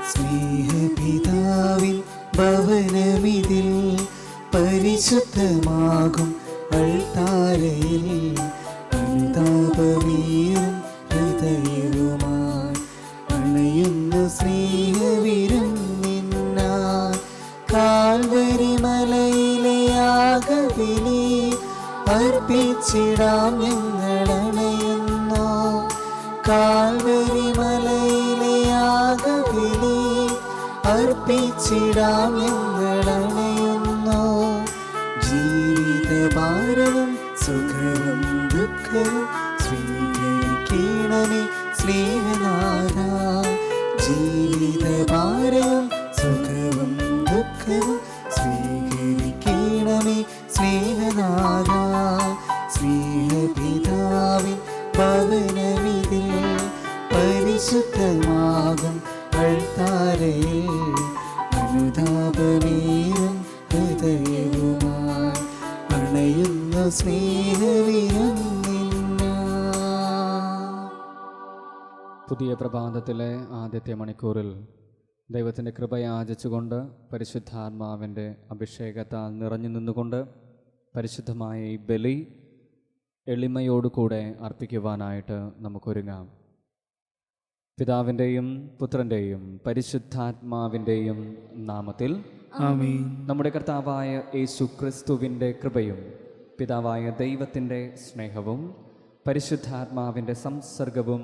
സ്നേഹപിതാവിൻ ഭവനമിതിൽ പരിശുദ്ധമാകും അൾത്താരയിൽ അനുതാപമേറും ഹൃദയവുമായി അണയുന്ന സ്നേഹവിരുന്നിനായി കാൽവരി മലയിലെ യാഗബലി അർപ്പിച്ചിടാം ഞങ്ങളണയുന്നു. കാൽവരി മലയിലെ യാഗബലി അർപ്പിച്ചിടാം ഞങ്ങളണയുന്നു. ജീവിതഭാരവും സുഖവും ദുഃഖവും സ്വീകരിക്കണമേ സ്നേഹനാഥ. ജീവിതഭാരവും സുഖവും ദുഃഖവും സ്വീകരിക്കണമേ സ്നേഹനാഥ. സ്നേഹപിതാവിൻ ഭവനമിതിൽ പരിശുദ്ധമാകും അൾത്താരയിൽ അനുതാപമേറും ഹൃദയവുമായി അണയുന്ന സ്നേഹവിരുന്നിനായി. പുതിയ പ്രഭാതത്തിലെ ആദ്യത്തെ മണിക്കൂറിൽ ദൈവത്തിൻ്റെ കൃപയാചിച്ചുകൊണ്ട് പരിശുദ്ധാത്മാവിൻ്റെ അഭിഷേകത്താൽ നിറഞ്ഞു നിന്നുകൊണ്ട് പരിശുദ്ധമായ ഈ ബലി എളിമയോടുകൂടെ അർപ്പിക്കുവാനായിട്ട് നമുക്കൊരുങ്ങാം. പിതാവിൻ്റെയും പുത്രൻ്റെയും പരിശുദ്ധാത്മാവിൻ്റെയും നാമത്തിൽ ആമേൻ. നമ്മുടെ കർത്താവായ യേശു ക്രിസ്തുവിൻ്റെ കൃപയും പിതാവായ ദൈവത്തിൻ്റെ സ്നേഹവും പരിശുദ്ധാത്മാവിൻ്റെ സംസർഗവും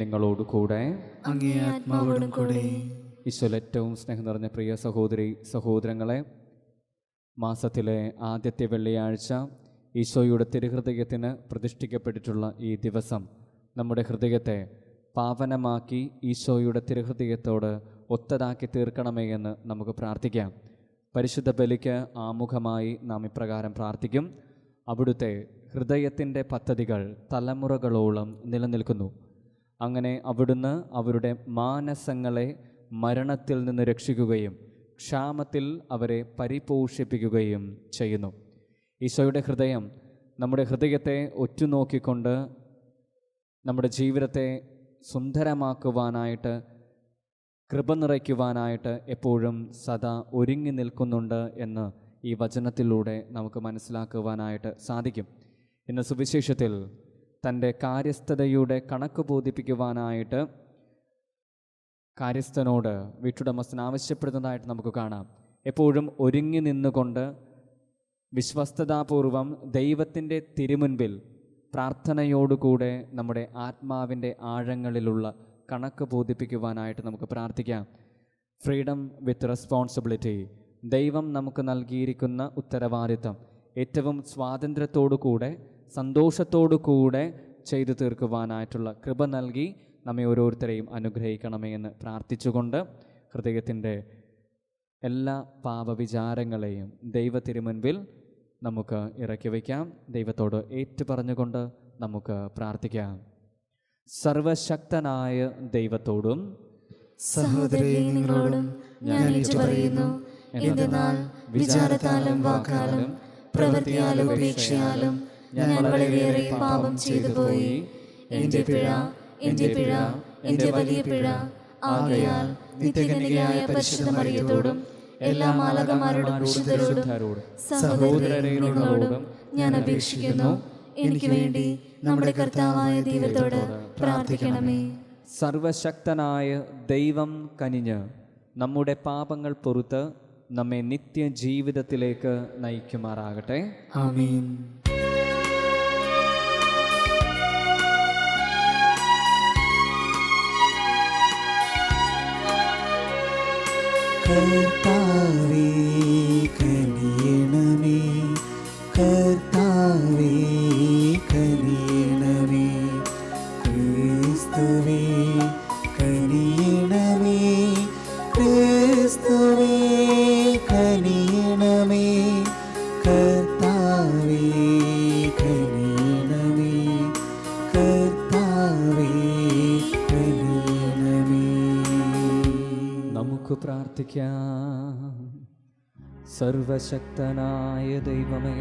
നിങ്ങളോടുകൂടെ അങ്ങേ ആത്മാവോടും കൂടെ. ഈശോയിൽ ഏറ്റവും സ്നേഹം നിറഞ്ഞ പ്രിയ സഹോദരി സഹോദരങ്ങളെ, മാസത്തിലെ ആദ്യത്തെ വെള്ളിയാഴ്ച ഈശോയുടെ തിരുഹൃദയത്തിന് പ്രതിഷ്ഠിക്കപ്പെട്ടിട്ടുള്ള ഈ ദിവസം നമ്മുടെ ഹൃദയത്തെ പാവനമാക്കി ഈശോയുടെ തിരുഹൃദയത്തോട് ഒത്തതാക്കി തീർക്കണമേ എന്ന് നമുക്ക് പ്രാർത്ഥിക്കാം. പരിശുദ്ധ ബലിക്ക് ആമുഖമായി നാം ഇപ്രകാരം പ്രാർത്ഥിക്കും. അവിടുത്തെ ഹൃദയത്തിൻ്റെ പദ്ധതികൾ തലമുറകളോളം നിലനിൽക്കുന്നു. അങ്ങനെ അവിടുന്ന് അവരുടെ മാനസങ്ങളെ മരണത്തിൽ നിന്ന് രക്ഷിക്കുകയും ക്ഷാമത്തിൽ അവരെ പരിപോഷിപ്പിക്കുകയും ചെയ്യുന്നു. ഈശോയുടെ ഹൃദയം നമ്മുടെ ഹൃദയത്തെ ഒറ്റുനോക്കിക്കൊണ്ട് നമ്മുടെ ജീവിതത്തെ സുന്ദരമാക്കുവാനായിട്ട്, കൃപ നിറയ്ക്കുവാനായിട്ട് എപ്പോഴും സദാ ഒരുങ്ങി നിൽക്കുന്നുണ്ട് എന്ന് ഈ വചനത്തിലൂടെ നമുക്ക് മനസ്സിലാക്കുവാനായിട്ട് സാധിക്കും. ഇന്ന് സുവിശേഷത്തിൽ തൻ്റെ കാര്യസ്ഥതയുടെ കണക്ക് ബോധിപ്പിക്കുവാനായിട്ട് കാര്യസ്ഥനോട് വീട്ടുടമസ്ഥൻ ആവശ്യപ്പെടുന്നതായിട്ട് നമുക്ക് കാണാം. എപ്പോഴും ഒരുങ്ങി നിന്നുകൊണ്ട് വിശ്വസ്തതാപൂർവം ദൈവത്തിൻ്റെ തിരുമുൻപിൽ പ്രാർത്ഥനയോടുകൂടെ നമ്മുടെ ആത്മാവിൻ്റെ ആഴങ്ങളിലുള്ള കണക്ക് ബോധിപ്പിക്കുവാനായിട്ട് നമുക്ക് പ്രാർത്ഥിക്കാം. ഫ്രീഡം വിത്ത് റെസ്പോൺസിബിലിറ്റി, ദൈവം നമുക്ക് നൽകിയിരിക്കുന്ന ഉത്തരവാദിത്തം ഏറ്റവും സ്വാതന്ത്ര്യത്തോടുകൂടെ സന്തോഷത്തോടുകൂടെ ചെയ്തു തീർക്കുവാനായിട്ടുള്ള കൃപ നൽകി നമ്മെ ഓരോരുത്തരെയും അനുഗ്രഹിക്കണമേ എന്ന് പ്രാർത്ഥിച്ചുകൊണ്ട് ഹൃദയത്തിൻ്റെ എല്ലാ പാപവിചാരങ്ങളെയും ദൈവ തിരുമുൻപിൽ നമുക്ക് ഇറക്കി വയ്ക്കാം. ദൈവത്തോട് ഏറ്റുപറഞ്ഞുകൊണ്ട് നമുക്ക് പ്രാർത്ഥിക്കാം. സർവശക്തനായ ദൈവത്തോടും സഹോദരങ്ങളോടും ഞാൻ ഏറ്റുപറയുന്നു. എന്തെന്നാൽ വിചാരത്താലും വാക്കാലും പ്രവൃത്തിയാലും ഉപേക്ഷയാലും ഞാൻ വളരെയേറെ പാപം ചെയ്തു പോയി. എൻ്റെ പിഴ, എൻ്റെ പിഴ, എൻ്റെ വലിയ പിഴ. ആകയാൽ നിത്യകന്യകയായ പരിശുദ്ധ മറിയത്തോടും എല്ലാ മാലാഖമാരോടും വിശുദ്ധരോടും സഹോദരങ്ങളോടും ഞാൻ അപേക്ഷിക്കുന്നു. എനിക്ക് വേണ്ടി നമ്മുടെ കർത്താവായ ദൈവത്തോട് പ്രാർത്ഥിക്കണമേ. സർവശക്തനായ ദൈവം കനിഞ്ഞ് നമ്മുടെ പാപങ്ങൾ പൊറുത്ത് നമ്മെ നിത്യജീവിതത്തിലേക്ക് നയിക്കുമാറാകട്ടെ. ആമേൻ. കർത്താവേ കനിയണമേ, കർത്താവേ കനിയണമേ, ക്രിസ്തുവേ കനിയണമേ, ക്രിസ്തുവേ കനിയണമേ, കർത്താവേ കനിയണമേ, കർത്താവേ കനിയണമേ. നമുക്ക് പ്രാർത്ഥിക്കാം. സർവശക്തനായ ദൈവമേ,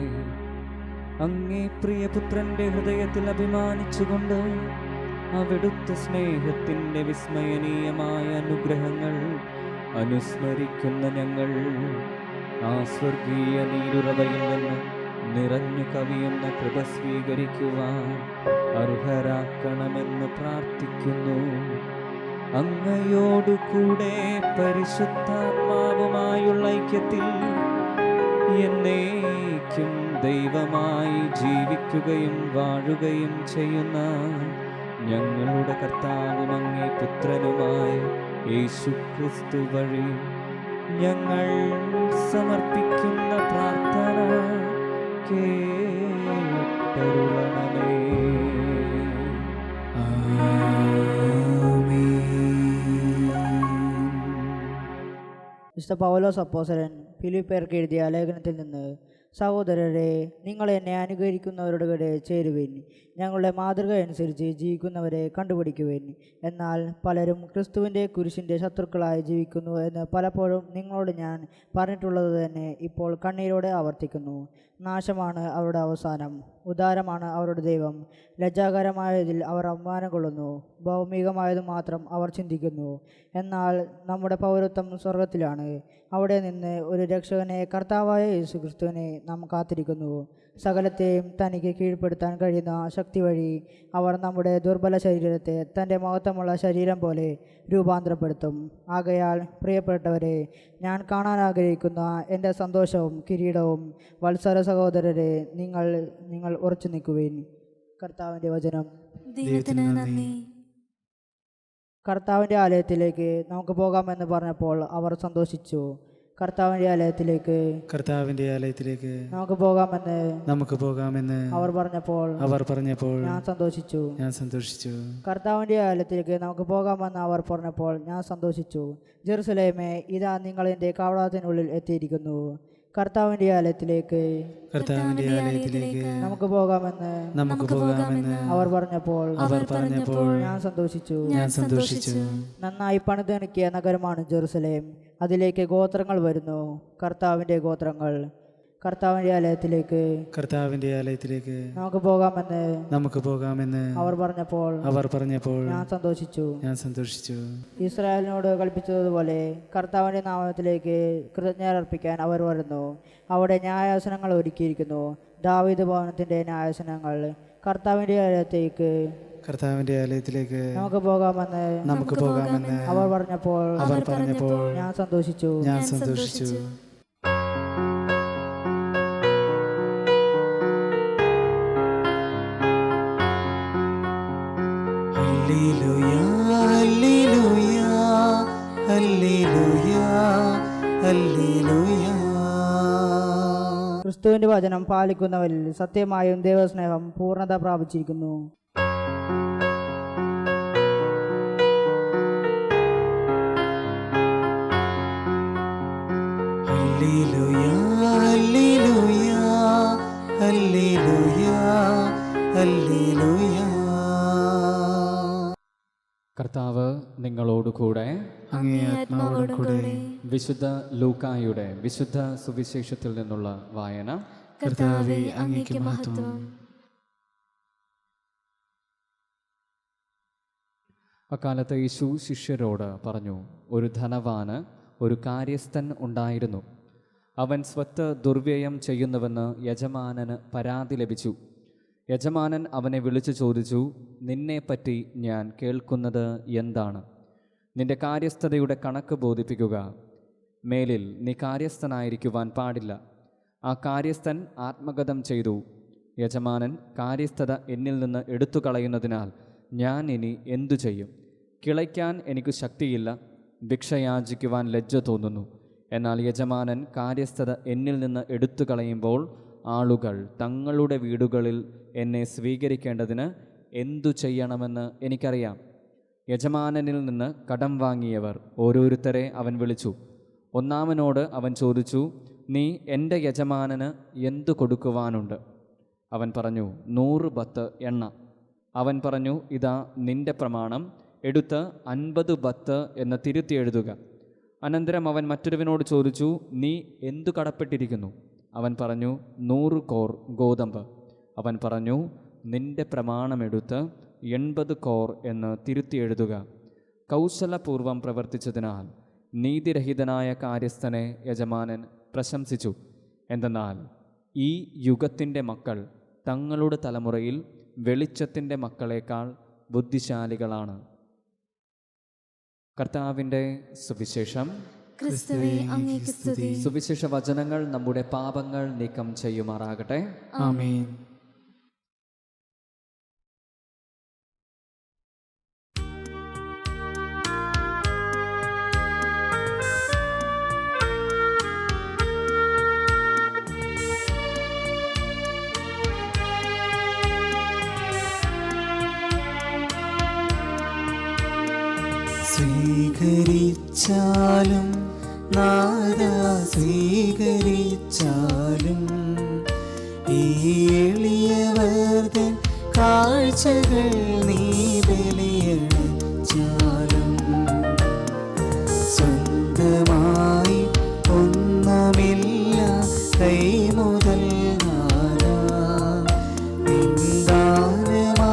അങ്ങേ പ്രിയപുത്രന്റെ ഹൃദയത്തിൽ അഭിമാനിച്ചുകൊണ്ട് അവിടുത്തെ സ്നേഹത്തിൻ്റെ വിസ്മയനീയമായ അനുഗ്രഹങ്ങൾ അനുസ്മരിക്കുന്ന ഞങ്ങൾ ആ സ്വർഗീയ നീരുറവയിൽ നിന്ന് നിറഞ്ഞു കവിയുന്ന കൃപ സ്വീകരിക്കുവാൻ അർഹരാക്കണമെന്ന് പ്രാർത്ഥിക്കുന്നു. അങ്ങയോടുകൂടെ പരിശുദ്ധാത്മാവുമായുള്ള ഐക്യത്തിൽ എന്നേക്കും ദൈവമായി ജീവിക്കുകയും വാഴുകയും ചെയ്യുന്ന ഞങ്ങളുടെ കർത്താവും അങ്ങേ പുത്രനുമായ യേശുക്രിസ്തു വഴി ഞങ്ങൾ സമർപ്പിക്കുന്ന പ്രാർത്ഥന കേട്ടരുളണമേ. വിശുദ്ധ പൗലോസ് അപ്പോസ്തലൻ ഫിലിപ്പിയർക്ക് എഴുതിയ ലേഖനത്തിൽ നിന്ന്, സഹോദരരെ, നിങ്ങൾ എന്നെ അനുകരിക്കുന്നവരുടെ കൂടെ ചേരുവിൻ, ഞങ്ങളുടെ മാതൃക അനുസരിച്ച് ജീവിക്കുന്നവരെ കണ്ടുപിടിക്കുവിൻ. എന്നാൽ പലരും ക്രിസ്തുവിൻ്റെ കുരിശിൻ്റെ ശത്രുക്കളായി ജീവിക്കുന്നു എന്ന് പലപ്പോഴും നിങ്ങളോട് ഞാൻ പറഞ്ഞിട്ടുള്ളത് തന്നെ ഇപ്പോൾ കണ്ണീരോടെ ആവർത്തിക്കുന്നു. നാശമാണ് അവരുടെ അവസാനം, ഉദാരമാണ് അവരുടെ ദൈവം. ലജ്ജാകരമായതിൽ അവർ അപമാനം കൊള്ളുന്നു, ഭൗമികമായത് മാത്രം അവർ ചിന്തിക്കുന്നു. എന്നാൽ നമ്മുടെ പൗരത്വം സ്വർഗത്തിലാണ്. അവിടെ നിന്ന് ഒരു രക്ഷകനെ, കർത്താവായ യേശുക്രിസ്തുവിനെ നാം കാത്തിരിക്കുന്നു. സകലത്തെയും തനിക്ക് കീഴ്പ്പെടുത്താൻ കഴിയുന്ന ശക്തി വഴി അവർ നമ്മുടെ ദുർബല ശരീരത്തെ തൻ്റെ മഹത്വമുള്ള ശരീരം പോലെ രൂപാന്തരപ്പെടുത്തും. ആകയാൽ പ്രിയപ്പെട്ടവരെ, ഞാൻ കാണാൻ ആഗ്രഹിക്കുന്ന എൻ്റെ സന്തോഷവും കിരീടവും വത്സര സഹോദരരെ, നിങ്ങൾ ഉറച്ചു നിൽക്കുവിൻ. കർത്താവിൻ്റെ വചനം. ദൈവത്തിന് നന്ദി. കർത്താവിൻ്റെ ആലയത്തിലേക്ക് നമുക്ക് പോകാമെന്ന് പറഞ്ഞപ്പോൾ അവർ സന്തോഷിച്ചു. കർത്താവിൻ്റെ ആലയത്തിലേക്ക് നമുക്ക് പോകാമെന്ന് അവർ പറഞ്ഞപ്പോൾ ഞാൻ സന്തോഷിച്ചു. കർത്താവിൻ്റെ ആലയത്തിലേക്ക് നമുക്ക് പോകാമെന്ന് അവർ പറഞ്ഞപ്പോൾ ഞാൻ സന്തോഷിച്ചു. ജെറുസലേമേ, ഇതാ നിങ്ങൾ എൻ്റെ കവാടത്തിനുള്ളിൽ എത്തിയിരിക്കുന്നു. കർത്താവിൻ്റെ ആലയത്തിലേക്ക് നമുക്ക് പോകാമെന്ന് അവർ പറഞ്ഞപ്പോൾ ഞാൻ സന്തോഷിച്ചു. നന്നായി പണിതെണക്കിയ നഗരമാണ് ജെറുസലേം. അതിലേക്ക് ഗോത്രങ്ങൾ വരുന്നു, കർത്താവിൻ്റെ ഗോത്രങ്ങൾ. കർത്താവിൻ്റെ ആലയത്തിലേക്ക് നമുക്ക് പോകാമെന്ന് അവർ പറഞ്ഞപ്പോൾ ഞാൻ സന്തോഷിച്ചു. ഇസ്രായേലിനോട് കൽപ്പിച്ചതുപോലെ കർത്താവിൻ്റെ നാമത്തിലേക്ക് കൃതജ്ഞത അർപ്പിക്കാൻ അവർ വരുന്നു. അവിടെ ന്യായാസനങ്ങൾ ഒരുക്കിയിരിക്കുന്നു, ദാവീദ് ഭവനത്തിൻ്റെ ന്യായാസനങ്ങൾ. കർത്താവിൻ്റെ ആലയത്തിലേക്ക് നമുക്ക് പോകാമെന്ന് അവർ പറഞ്ഞപ്പോൾ ഞാൻ സന്തോഷിച്ചു. ക്രിസ്തുവിന്റെ വചനം പാലിക്കുന്നവരിൽ സത്യമായും ദൈവസ്നേഹം പൂർണ്ണത പ്രാപിച്ചിരിക്കുന്നു. കർത്താവ് നിങ്ങളോടുകൂടെ, അങ്ങേ ആത്മാവോടും കൂടെ. വിശുദ്ധ ലൂക്കായുടെ വിശുദ്ധ സുവിശേഷത്തിൽ നിന്നുള്ള വായന. കർത്താവേ, അങ്ങേക്ക് മഹത്വം. അക്കാലത്ത് യേശു ശിഷ്യരോട് പറഞ്ഞു, ഒരു ധനവാന് ഒരു കാര്യസ്ഥൻ ഉണ്ടായിരുന്നു. അവൻ സ്വത്ത് ദുർവ്യയം ചെയ്യുന്നുവെന്ന് യജമാനന് പരാതി ലഭിച്ചു. യജമാനൻ അവനെ വിളിച്ചു ചോദിച്ചു, നിന്നെപ്പറ്റി ഞാൻ കേൾക്കുന്നത് എന്താണ്? നിന്റെ കാര്യസ്ഥതയുടെ കണക്ക് ബോധിപ്പിക്കുക. മേലിൽ നീ കാര്യസ്ഥനായിരിക്കുവാൻ പാടില്ല. ആ കാര്യസ്ഥൻ ആത്മഗതം ചെയ്തു, യജമാനൻ കാര്യസ്ഥത എന്നിൽ നിന്ന് എടുത്തു കളയുന്നതിനാൽ ഞാൻ ഇനി എന്തു ചെയ്യും? കിളയ്ക്കാൻ എനിക്ക് ശക്തിയില്ല, ഭിക്ഷയാചിക്കുവാൻ ലജ്ജ തോന്നുന്നു. എന്നാൽ യജമാനൻ കാര്യസ്ഥത എന്നിൽ നിന്ന് എടുത്തു കളയുമ്പോൾ ആളുകൾ തങ്ങളുടെ വീടുകളിൽ എന്നെ സ്വീകരിക്കേണ്ടതിന് എന്തു ചെയ്യണമെന്ന് എനിക്കറിയാം. യജമാനനിൽ നിന്ന് കടം വാങ്ങിയവർ ഓരോരുത്തരെ അവൻ വിളിച്ചു. ഒന്നാമനോട് അവൻ ചോദിച്ചു, നീ എൻ്റെ യജമാനന് എന്തു കൊടുക്കുവാനുണ്ട്? അവൻ പറഞ്ഞു, 100 ബത്ത് എണ്ണ. അവൻ പറഞ്ഞു, ഇതാ നിന്റെ പ്രമാണം, എടുത്ത് 50 ബത്ത് എന്ന് തിരുത്തി എഴുതുക. അനന്തരം അവൻ മറ്റൊരുവനോട് ചോദിച്ചു, നീ എന്തു കടപ്പെട്ടിരിക്കുന്നു? അവൻ പറഞ്ഞു, 100 കോർ ഗോതമ്പ്. അവൻ പറഞ്ഞു, നിന്റെ പ്രമാണമെടുത്ത് 80 കോർ എന്ന് തിരുത്തി എഴുതുക. കൗശലപൂർവം പ്രവർത്തിച്ചതിനാൽ നീതിരഹിതനായ കാര്യസ്ഥനെ യജമാനൻ പ്രശംസിച്ചു. എന്തെന്നാൽ ഈ യുഗത്തിൻ്റെ മക്കൾ തങ്ങളുടെ തലമുറയിൽ വെളിച്ചത്തിൻ്റെ മക്കളേക്കാൾ ബുദ്ധിശാലികളാണ്. കർത്താവിൻ്റെ സുവിശേഷം. ക്രിസ്തുവേ, അങ്ങേക്ക് സ്തുതി. സുവിശേഷ വചനങ്ങൾ നമ്മുടെ പാപങ്ങൾ നീക്കം ചെയ്യുമാറാകട്ടെ. ആമേൻ. സ്വീകരിച്ചാലും നാദാ സ്വീകരിച്ചാലും ഈ എളിയവർതൻ കാഴ്ചകൾ നീ ബലിയണിച്ചാലും സ്വന്തമായി ഒന്നുമില്ല കൈമുതൽ നിന്ദാനമാണി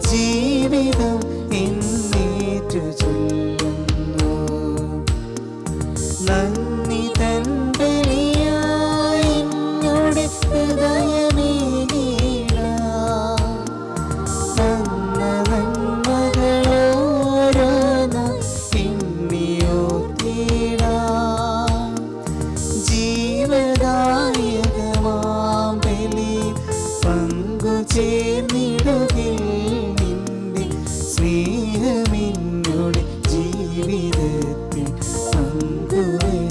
ജീവിതം എന്നേറ്റു ചൊല്ലുന്നു. നന്ദി തൻ ബലിയായി എന്നോട് ഹൃദയമേകിടാം. തന്ന നന്മകളോരോന്ന് എണ്ണിയോർത്തിടാം. ജീവദായകമാം ബലി പങ്കുചേർന്നിടുകിൽ നിന്റെ സ്നേഹമെന്നോട് ജീവിതത്തിൽ പങ്കുവച്ചിടാം.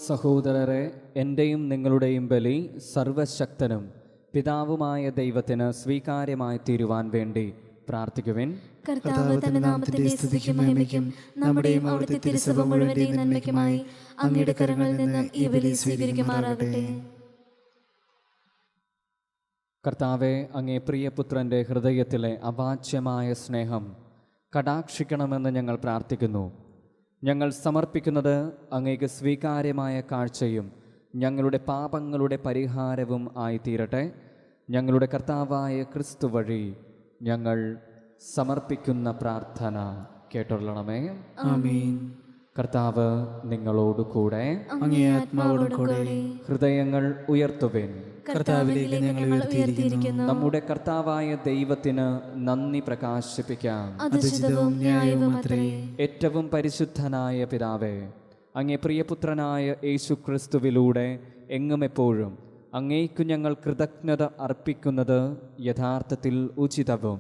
സഹോദരരെ, എൻ്റെയും നിങ്ങളുടെയും ബലി സർവശക്തനും പിതാവുമായ ദൈവത്തിന് സ്വീകാര്യമായി തീരുവാൻ വേണ്ടി പ്രാർത്ഥിക്കുവിൻ. കർത്താവ് തന്റെ നാമത്തിന്റെ സ്തുതിക്കും മഹിമയ്ക്കും നമ്മുടെയും അവിടുത്തെ തിരുസഭ മുഴുവന്റെയും നന്മയ്ക്കുമായി അങ്ങയുടെ കരങ്ങളിൽ നിന്ന് ഈ ബലി സ്വീകരിക്കുമാറാകട്ടെ. കർത്താവെ, അങ്ങേ പ്രിയപുത്രൻ്റെ ഹൃദയത്തിലെ അവാച്യമായ സ്നേഹം കടാക്ഷിക്കണമെന്ന് ഞങ്ങൾ പ്രാർത്ഥിക്കുന്നു. ഞങ്ങൾ സമർപ്പിക്കുന്നത് അങ്ങേക്ക് സ്വീകാര്യമായ കാഴ്ചയും ഞങ്ങളുടെ പാപങ്ങളുടെ പരിഹാരവും ആയിത്തീരട്ടെ. ഞങ്ങളുടെ കർത്താവായ ക്രിസ്തു വഴി ഞങ്ങൾ സമർപ്പിക്കുന്ന പ്രാർത്ഥന കേട്ടൊള്ളണമേ. ആമേൻ. കർത്താവ് നിങ്ങളോടുകൂടെ. അങ്ങേ ആത്മാവോടും കൂടെ. ഹൃദയങ്ങൾ ഉയർത്തുവിൻ. കർത്താവിലേക്ക് ഞങ്ങൾ ഉയർത്തിയിരിക്കുന്നു. നമ്മുടെ കർത്താവായ ദൈവത്തിന് നന്ദി പ്രകാശിപ്പിക്കാം. അത് ഉചിതവും ന്യായവും അത്രേ. ഏറ്റവും പരിശുദ്ധനായ പിതാവേ, അങ്ങേ പ്രിയപുത്രനായ യേശു ക്രിസ്തുവിലൂടെ എങ്ങും എപ്പോഴും അങ്ങേക്കു ഞങ്ങൾ കൃതജ്ഞത അർപ്പിക്കുന്നത് യഥാർത്ഥത്തിൽ ഉചിതവും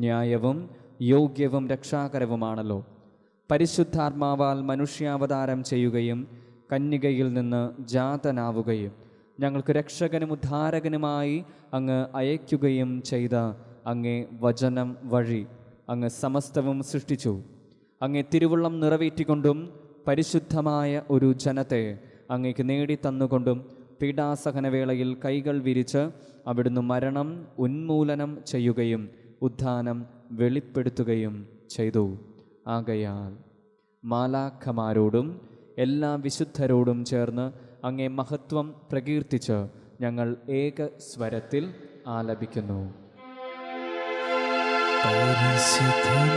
ന്യായവും യോഗ്യവും രക്ഷാകരവുമാണല്ലോ. പരിശുദ്ധാത്മാവാൽ മനുഷ്യാവതാരം ചെയ്യുകയും കന്യകയിൽ നിന്ന് ജാതനാവുകയും ഞങ്ങൾക്ക് രക്ഷകനും ഉദ്ധാരകനുമായി അങ്ങ് അയക്കുകയും ചെയ്ത അങ്ങേ വചനം വഴി അങ്ങ് സമസ്തവും സൃഷ്ടിച്ചു. അങ്ങേ തിരുവുള്ളം നിറവേറ്റിക്കൊണ്ടും പരിശുദ്ധമായ ഒരു ജനത്തെ അങ്ങേക്ക് നേടിത്തന്നുകൊണ്ടും പീഡാസഹനവേളയിൽ കൈകൾ വിരിച്ച് അവിടുന്ന് മരണം ഉന്മൂലനം ചെയ്യുകയും ഉത്ഥാനം വെളിപ്പെടുത്തുകയും ചെയ്തു. ആകയാൽ മാലാഖമാരോടും എല്ലാ വിശുദ്ധരോടും ചേർന്ന് അങ്ങേ മഹത്വം പ്രകീർത്തിച്ച് ഞങ്ങൾ ഏക സ്വരത്തിൽ ആലപിക്കുന്നു. പരിശുദ്ധൻ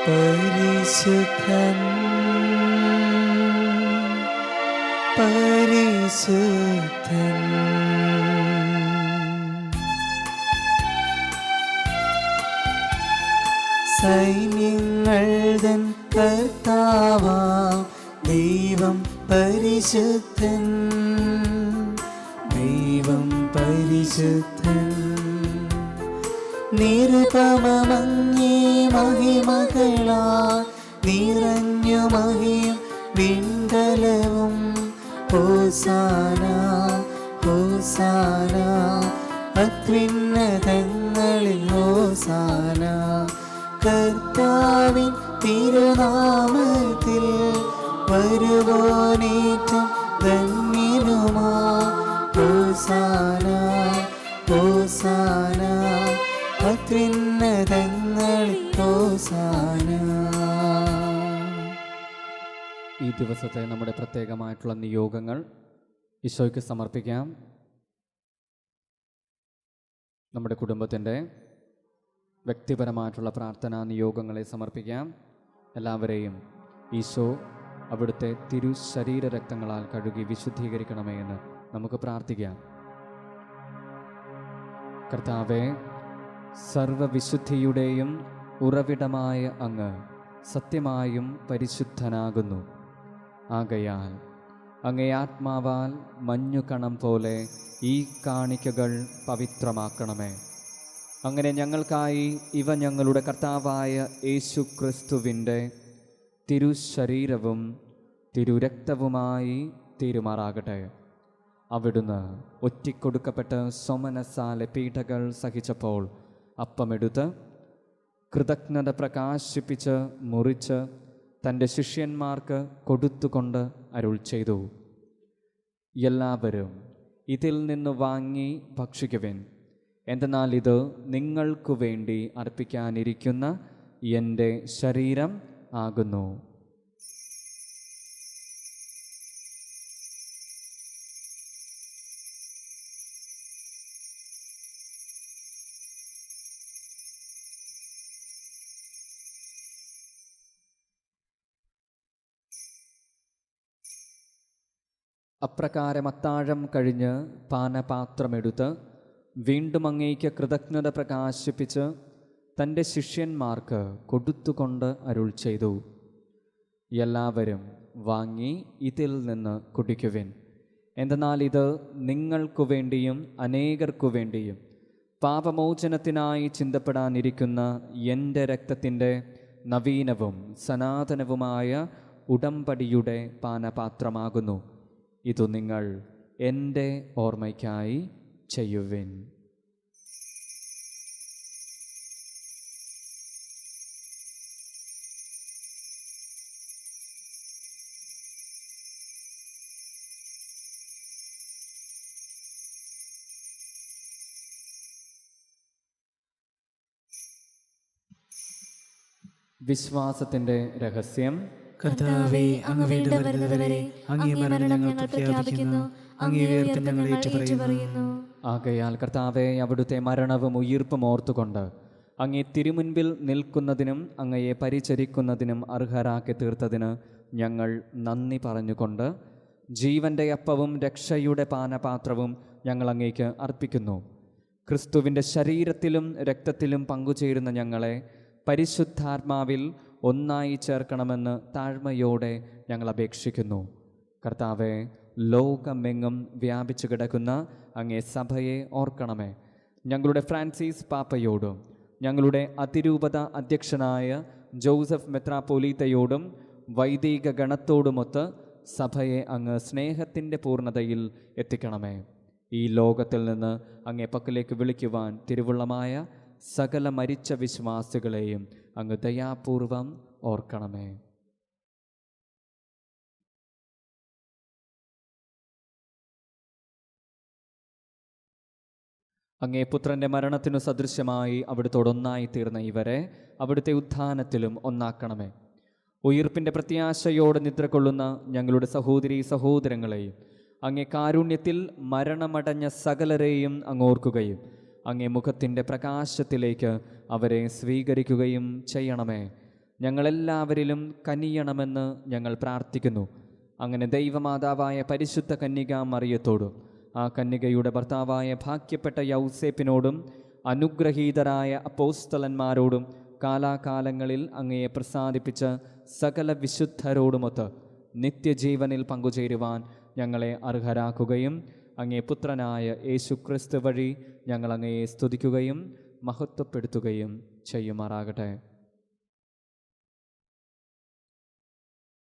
പരിശുദ്ധൻ പരിശുദ്ധൻ. സൈന്യങ്ങൾ തൻ കർത്താവാം ദൈവം പരിശുദ്ധൻ. ദൈവം പരിശുദ്ധൻ. നിരുപമമങ്ങേ മഹിമകളാ നിറഞ്ഞു മഹിയും വിണ്ടലവും. ഹോസാന ഹോസാന അത്യുന്നതങ്ങളിൽ ഹോസാന. കർത്താവിൻ തിരുനാമത്തിൽ വരുവോനേറ്റം ധന്യനുമാ. ഹോസാന ഹോസാന അത്യുന്നതങ്ങളിൽ ഹോസാന. ഈ ദിവസത്തെ നമ്മുടെ പ്രത്യേകമായിട്ടുള്ള നിയോഗങ്ങൾ ഈശോയ്ക്ക് സമർപ്പിക്കാം. നമ്മുടെ കുടുംബത്തിൻ്റെ വ്യക്തിപരമായിട്ടുള്ള പ്രാർത്ഥനാ നിയോഗങ്ങളെ സമർപ്പിക്കാം. എല്ലാവരെയും ഈശോ അവിടുത്തെ തിരുശരീര രക്തങ്ങളാൽ കഴുകി വിശുദ്ധീകരിക്കണമേ എന്ന് നമുക്ക് പ്രാർത്ഥിക്കാം. കർത്താവേ, സർവവിശുദ്ധിയുടെയും ഉറവിടമായ അങ്ങ് സത്യമായും പരിശുദ്ധനാകുന്നു. ആകയാൽ അങ്ങേ ആത്മാവാൽ മഞ്ഞുകണം പോലെ ഈ കാണിക്കകൾ പവിത്രമാക്കണമേ. അങ്ങനെ ഞങ്ങൾക്കായി ഇവ ഞങ്ങളുടെ കർത്താവായ യേശു ക്രിസ്തുവിൻ്റെ തിരുശരീരവും തിരുരക്തവുമായി തീരുമാറാകട്ടെ. അവിടുന്ന് ഒറ്റിക്കൊടുക്കപ്പെട്ട് സോമനസാലെ പീഡകൾ സഹിച്ചപ്പോൾ അപ്പമെടുത്ത് കൃതജ്ഞത പ്രകാശിപ്പിച്ച് മുറിച്ച് തൻ്റെ ശിഷ്യന്മാർക്ക് കൊടുത്തുകൊണ്ട് അരുൾ ചെയ്തു, എല്ലാവരും ഇതിൽ നിന്ന് വാങ്ങി ഭക്ഷിക്കുവിൻ. എന്തെന്നാൽ ഇത് നിങ്ങൾക്കു വേണ്ടി അർപ്പിക്കാനിരിക്കുന്ന എൻ്റെ ശരീരം ആകുന്നു. അപ്രകാരം അത്താഴം കഴിഞ്ഞ് പാനപാത്രമെടുത്ത് വീണ്ടും അങ്ങേക്ക് കൃതജ്ഞത പ്രകാശിപ്പിച്ച് തൻ്റെ ശിഷ്യന്മാർക്ക് കൊടുത്തുകൊണ്ട് അരുൾ ചെയ്തു, എല്ലാവരും വാങ്ങി ഇതിൽ നിന്ന് കുടിക്കുവിൻ. എന്തെന്നാൽ ഇത് നിങ്ങൾക്കു വേണ്ടിയും അനേകർക്കു വേണ്ടിയും പാപമോചനത്തിനായി ചിന്തപ്പെടാനിരിക്കുന്ന എൻ്റെ രക്തത്തിൻ്റെ നവീനവും സനാതനവുമായ ഉടമ്പടിയുടെ പാനപാത്രമാകുന്നു. ഇതു നിങ്ങൾ എൻ്റെ ഓർമ്മയ്ക്കായി ചെയ്യുവിൻ. വിശ്വാസത്തിൻ്റെ രഹസ്യം. കർത്താവേ, അങ്ങ് വീണ്ടും വരുന്നതുവരെ അങ്ങേ മരണം ഞങ്ങൾ പ്രഖ്യാപിക്കുന്നു, അങ്ങേ ഉയർപ്പ് ഞങ്ങൾ ഏറ്റുപറയുന്നു. ആകയാൽ കർത്താവെ, അവിടുത്തെ മരണവും ഉയിർപ്പും ഓർത്തുകൊണ്ട് അങ്ങേ തിരുമുൻപിൽ നിൽക്കുന്നതിനും അങ്ങയെ പരിചരിക്കുന്നതിനും അർഹരാക്കി തീർത്തതിന് ഞങ്ങൾ നന്ദി പറഞ്ഞുകൊണ്ട് ജീവൻ്റെ അപ്പവും രക്ഷയുടെ പാനപാത്രവും ഞങ്ങൾ അങ്ങേക്ക് അർപ്പിക്കുന്നു. ക്രിസ്തുവിൻ്റെ ശരീരത്തിലും രക്തത്തിലും പങ്കുചേരുന്ന ഞങ്ങളെ പരിശുദ്ധാത്മാവിൽ ഒന്നായി ചേർക്കണമെന്ന് താഴ്മയോടെ ഞങ്ങൾ അപേക്ഷിക്കുന്നു. കർത്താവെ, ലോകമെങ്ങും വ്യാപിച്ചു കിടക്കുന്ന അങ്ങേ സഭയെ ഓർക്കണമേ. ഞങ്ങളുടെ ഫ്രാൻസിസ് പാപ്പയോടും ഞങ്ങളുടെ അതിരൂപത അധ്യക്ഷനായ ജോസഫ് മെത്രാപ്പോലീത്തയോടും വൈദിക ഗണത്തോടുമൊത്ത് സഭയെ അങ്ങ് സ്നേഹത്തിൻ്റെ പൂർണ്ണതയിൽ എത്തിക്കണമേ. ഈ ലോകത്തിൽ നിന്ന് അങ്ങേ പക്കലേക്ക് വിളിക്കുവാൻ തിരുവുള്ളമായ സകല മരിച്ച വിശ്വാസികളെയും അങ്ങ് ദയാപൂർവം ഓർക്കണമേ. അങ്ങേ പുത്രൻ്റെ മരണത്തിനു സദൃശ്യമായി അവിടുത്തോടൊന്നായി തീർന്ന ഇവരെ അവിടുത്തെ ഉത്ഥാനത്തിലും ഒന്നാക്കണമേ. ഉയിർപ്പിൻ്റെ പ്രത്യാശയോടെ നിദ്ര കൊള്ളുന്ന ഞങ്ങളുടെ സഹോദരീ സഹോദരങ്ങളെയും അങ്ങേ കാരുണ്യത്തിൽ മരണമടഞ്ഞ സകലരെയും അങ്ങോർക്കുകയും അങ്ങേ മുഖത്തിൻ്റെ പ്രകാശത്തിലേക്ക് അവരെ സ്വീകരിക്കുകയും ചെയ്യണമേ. ഞങ്ങളെല്ലാവരിലും കനിയണമെന്ന് ഞങ്ങൾ പ്രാർത്ഥിക്കുന്നു. അങ്ങനെ ദൈവമാതാവായ പരിശുദ്ധ കന്യകാ മറിയത്തോടും ആ കന്യകയുടെ ഭർത്താവായ ഭാഗ്യപ്പെട്ട യൗസേപ്പിനോടും അനുഗ്രഹീതരായ അപ്പോസ്തലന്മാരോടും കാലാകാലങ്ങളിൽ അങ്ങയെ പ്രസാദിപ്പിച്ച സകല വിശുദ്ധരോടുമൊത്ത് നിത്യജീവനിൽ പങ്കുചേരുവാൻ ഞങ്ങളെ അർഹരാക്കുകയും അങ്ങേ പുത്രനായ യേശു ക്രിസ്തു വഴി ഞങ്ങൾ അങ്ങയെ സ്തുതിക്കുകയും മഹത്വപ്പെടുത്തുകയും ചെയ്യുമാറാകട്ടെ.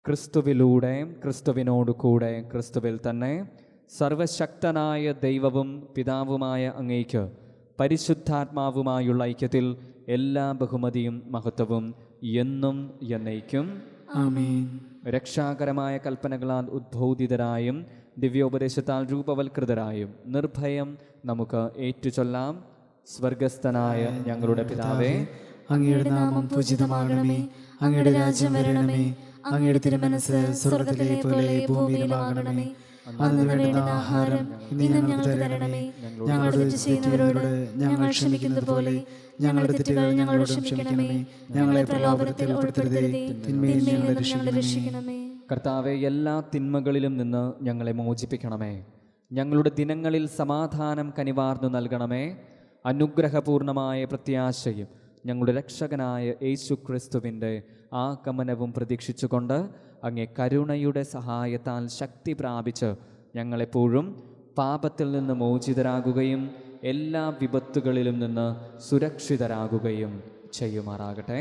ക്രിസ്തുവിലൂടെ, ക്രിസ്തുവിനോട് കൂടെ, ക്രിസ്തുവിൽ തന്നെ സർവശക്തനായ ദൈവവും പിതാവുമായ അങ്ങേക്ക് പരിശുദ്ധാത്മാവുമായുള്ള ഐക്യത്തിൽ എല്ലാ ബഹുമതിയും മഹത്വവും എന്നും എന്നേക്കും ആമേൻ. രക്ഷാകരമായ കൽപ്പനകളാൽ ഉദ്ബോധിതരായും ദിവ്യോപദേശത്താൽ രൂപവൽകൃതരായും നിർഭയം നമുക്ക് ഏറ്റുചൊല്ലാം. സ്വർഗസ്ഥനായ ഞങ്ങളുടെ പിതാവേ, അങ്ങയുടെ നാമം പൂജിതമാകണമേ. അങ്ങയുടെ രാജ്യം വരണമേ. അങ്ങയുടെ തിരുമനസ് സ്വർഗ്ഗത്തിലെ പോലെ ഭൂമിയിലുമാകണമേ. അന്നു വേണ്ടുന്ന ആഹാരം ഇന്ന് ഞങ്ങൾക്ക് തരണമേ. ഞങ്ങളോട് തെറ്റ് ചെയ്യുന്നവരോട് ഞങ്ങൾ ക്ഷമിക്കുന്നത് പോലെ ഞങ്ങളുടെ തെറ്റുകൾ ഞങ്ങളോട് ക്ഷമിക്കണമേ. ഞങ്ങളെ പ്രലോഭനത്തിൽ ഉൾപ്പെടുത്തരുതേ, തിന്മയിൽ നിന്ന് ഞങ്ങളെ രക്ഷിക്കണമേ. കർത്താവെ, എല്ലാ തിന്മകളിലും നിന്ന് ഞങ്ങളെ മോചിപ്പിക്കണമേ. ഞങ്ങളുടെ ദിനങ്ങളിൽ സമാധാനം കനിവാർന്നു നൽകണമേ. അനുഗ്രഹപൂർണമായ പ്രത്യാശയും ഞങ്ങളുടെ രക്ഷകനായ യേശു ക്രിസ്തുവിൻ്റെ ആഗമനവും പ്രതീക്ഷിച്ചുകൊണ്ട് അങ്ങേ കരുണയുടെ സഹായത്താൽ ശക്തി പ്രാപിച്ച് ഞങ്ങളെപ്പോഴും പാപത്തിൽ നിന്ന് മോചിതരാകുകയും എല്ലാ വിപത്തുകളിലും നിന്ന് സുരക്ഷിതരാകുകയും ചെയ്യുമാറാകട്ടെ.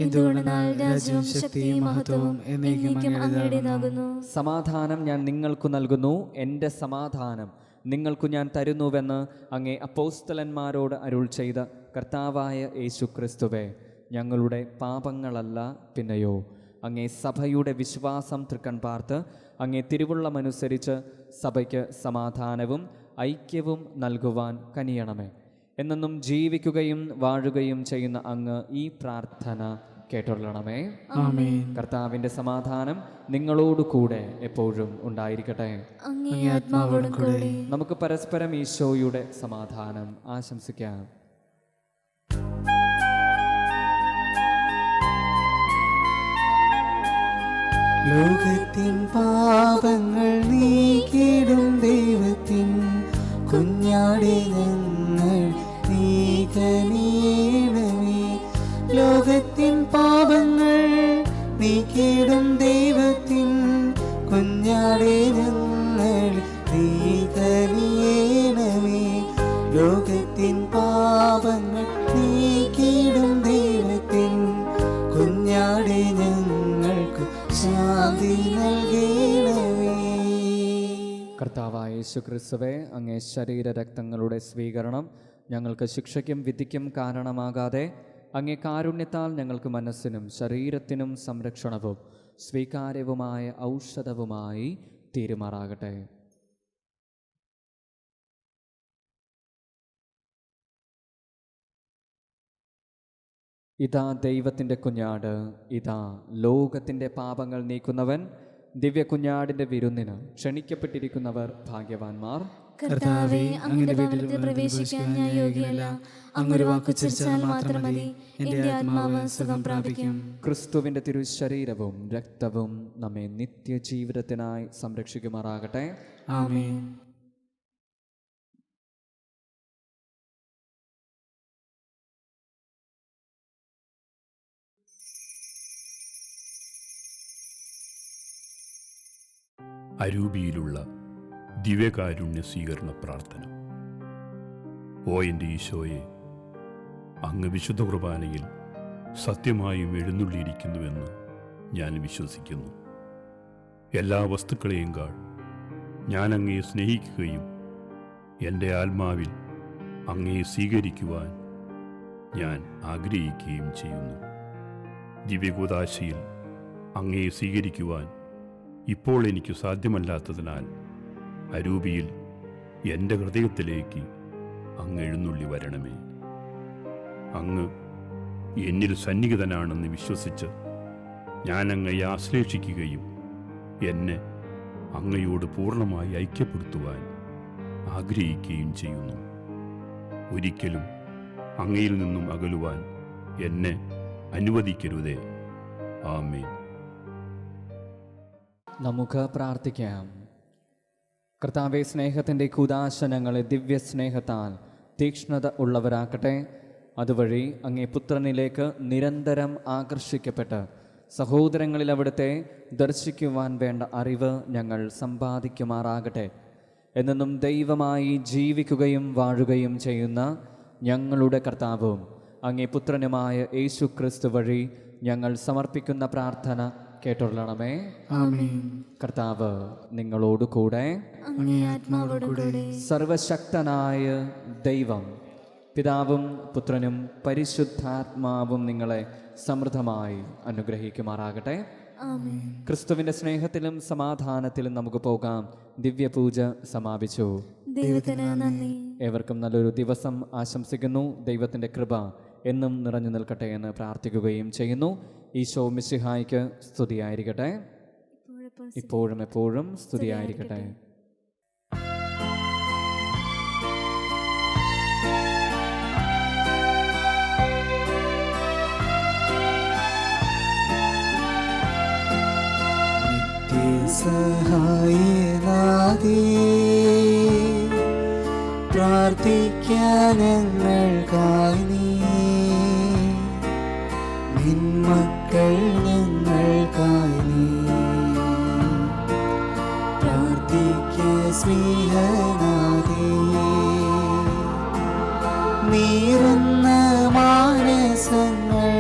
എന്തുകൊണ്ടെന്നാൽ രാജ്യവും ശക്തിയും മഹത്വവും എന്നേക്കും അങ്ങയുടേതാകുന്നു. സമാധാനം ഞാൻ നിങ്ങൾക്ക് നൽകുന്നു, എൻ്റെ സമാധാനം നിങ്ങൾക്കു ഞാൻ തരുന്നുവെന്ന് അങ്ങേ അപ്പോസ്തലന്മാരോട് അരുൾ ചെയ്ത കർത്താവായ യേശു ക്രിസ്തുവേ, ഞങ്ങളുടെ പാപങ്ങളല്ല പിന്നെയോ അങ്ങേ സഭയുടെ വിശ്വാസം തൃക്കൺ പാർത്ത് അങ്ങേ തിരുവുള്ളമനുസരിച്ച് സഭയ്ക്ക് സമാധാനവും ഐക്യവും നൽകുവാൻ കനിയണമേ. എന്നെന്നും ജീവിക്കുകയും വാഴുകയും ചെയ്യുന്ന അങ്ങ് ഈ പ്രാർത്ഥന കേട്ടൊള്ളണമേ. ആമേൻ. കർത്താവിൻ്റെ സമാധാനം നിങ്ങളോടു കൂടെ എപ്പോഴും ഉണ്ടായിരിക്കട്ടെ. അങ്ങേ ആത്മാവോടും കൂടെ. നമുക്ക് പരസ്പരം ഈശോയുടെ സമാധാനം ആശംസിക്കാം. ലോകത്തിൻ പാപങ്ങൾ നീക്കിടും ദൈവത്തിൻ കുഞ്ഞാടെ ഞങ്ങൾ നീ കനിയണമേ. ലോകത്തിൻ പാപങ്ങൾ നീക്കിടും ദൈവത്തിൻ കുഞ്ഞാടെ ഞങ്ങൾ നീ കനിയണമേ. ലോകത്തിൻ പാപങ്ങൾ നീക്കിടും ദൈവത്തിൻ കുഞ്ഞാടെ ഞങ്ങൾക്ക് ശാന്തി നൽകണമേ. കർത്താവായ യേശു ക്രിസ്തുവേ, അങ്ങേ ശരീര രക്തങ്ങളുടെ സ്വീകരണം ഞങ്ങൾക്ക് ശിക്ഷയ്ക്കും വിധിക്കും കാരണമാകാതെ അങ്ങേ കാരുണ്യത്താൽ ഞങ്ങൾക്ക് മനസ്സിനും ശരീരത്തിനും സംരക്ഷണവും സ്വീകാര്യവുമായ ഔഷധവുമായി തീരുമാറാകട്ടെ. ഇതാ ദൈവത്തിൻ്റെ കുഞ്ഞാട്, ഇതാ ലോകത്തിൻ്റെ പാപങ്ങൾ നീക്കുന്നവൻ. ദിവ്യ കുഞ്ഞാടിൻ്റെ വിരുന്നിന് ക്ഷണിക്കപ്പെട്ടിരിക്കുന്നവർ ഭാഗ്യവാന്മാർ. കർത്താവേ, അങ്ങയുടെ വീട്ടിൽ പ്രവേശിക്കാൻ ഞാൻ യോഗ്യനല്ല. അങ്ങൊരു വാക്ക് ഉച്ചരിച്ചാൽ മാത്രം മതി, എൻ്റെ ആത്മാവ് സുഖം പ്രാപിക്കും. ക്രിസ്തുവിൻ്റെ തിരുശരീരവും രക്തവും നമ്മെ നിത്യജീവിതത്തിനായി സംരക്ഷിക്കുമാറാകട്ടെ. ആമേൻ. അരൂപിയിലുള്ള ദിവ്യകാരുണ്യ സ്വീകരണ പ്രാർത്ഥന. ഓ എൻ്റെ ഈശോയെ, അങ്ങ് വിശുദ്ധ കുർബാനയിൽ സത്യമായും എഴുന്നള്ളിയിരിക്കുന്നുവെന്ന് ഞാൻ വിശ്വസിക്കുന്നു. എല്ലാ വസ്തുക്കളെയും കാൾ ഞാൻ അങ്ങയെ സ്നേഹിക്കുകയും എൻ്റെ ആത്മാവിൽ അങ്ങയെ സ്വീകരിക്കുവാൻ ഞാൻ ആഗ്രഹിക്കുകയും ചെയ്യുന്നു. ദിവ്യകൂദാശയിൽ അങ്ങയെ സ്വീകരിക്കുവാൻ ഇപ്പോൾ എനിക്ക് സാധ്യമല്ലാത്തതിനാൽ അരൂപിയിൽ എൻ്റെ ഹൃദയത്തിലേക്ക് അങ്ങ് എഴുന്നള്ളി വരണമേ. അങ്ങ് എന്നിൽ സന്നിഹിതനാണെന്ന് വിശ്വസിച്ച് ഞാൻ അങ്ങയെ ആശ്ലേഷിക്കുകയും എന്നെ അങ്ങയോട് പൂർണ്ണമായി ഐക്യപ്പെടുത്തുവാൻ ആഗ്രഹിക്കുകയും ചെയ്യുന്നു. ഒരിക്കലും അങ്ങയിൽ നിന്നും അകലുവാൻ എന്നെ അനുവദിക്കരുതേ. ആമേൻ. നമുക്ക് പ്രാർത്ഥിക്കാം. കർത്താവെ, സ്നേഹത്തിൻ്റെ കൂദാശ ഞങ്ങളെ ദിവ്യ സ്നേഹത്താൽ തീക്ഷ്ണത ഉള്ളവരാക്കട്ടെ. അതുവഴി അങ്ങേ പുത്രനിലേക്ക് നിരന്തരം ആകർഷിക്കപ്പെട്ട് സഹോദരങ്ങളിൽ അവിടുത്തെ ദർശിക്കുവാൻ വേണ്ട അറിവ് ഞങ്ങൾ സമ്പാദിക്കുമാറാകട്ടെ. എന്നെന്നും ദൈവമായി ജീവിക്കുകയും വാഴുകയും ചെയ്യുന്ന ഞങ്ങളുടെ കർത്താവും അങ്ങേ പുത്രനുമായ യേശു ക്രിസ്തു വഴി ഞങ്ങൾ സമർപ്പിക്കുന്ന പ്രാർത്ഥന കേട്ടൊള്ളണമേ. ആമേൻ. കർത്താവ് നിങ്ങളോട് കൂടെ. അങ്ങേ ആത്മാവോടും കൂടെ. സർവശക്തനായ ദൈവം പിതാവും പുത്രനും പരിശുദ്ധാത്മാവും നിങ്ങളെ സമൃദ്ധമായി അനുഗ്രഹിക്കുമാറാകട്ടെ. ആമേൻ. ക്രിസ്തുവിൻ്റെ സ്നേഹത്തിലും സമാധാനത്തിലും നമുക്ക് പോകാം. ദിവ്യപൂജ സമാപിച്ചു. ദൈവത്തിന് നന്ദി. ഏവർക്കും നല്ലൊരു ദിവസം ആശംസിക്കുന്നു. ദൈവത്തിൻ്റെ കൃപ എന്നും നിറഞ്ഞു നിൽക്കട്ടെ എന്ന് പ്രാർത്ഥിക്കുകയും ചെയ്യുന്നു. ഈശോ മിശിഹായ്ക്ക് സ്തുതിയായിരിക്കട്ടെ, ഇപ്പോഴും എപ്പോഴും സ്തുതിയായിരിക്കട്ടെ. സഹായനാദേ പ്രാർത്ഥിക്കാൻ ഞങ്ങൾക്കായി നീ, നിൻ മക്കൾ ഞങ്ങൾക്കായി നീ പ്രാർത്ഥിക്കുക സ്നേഹനാദേ. നീറുന്ന മാനസങ്ങൾ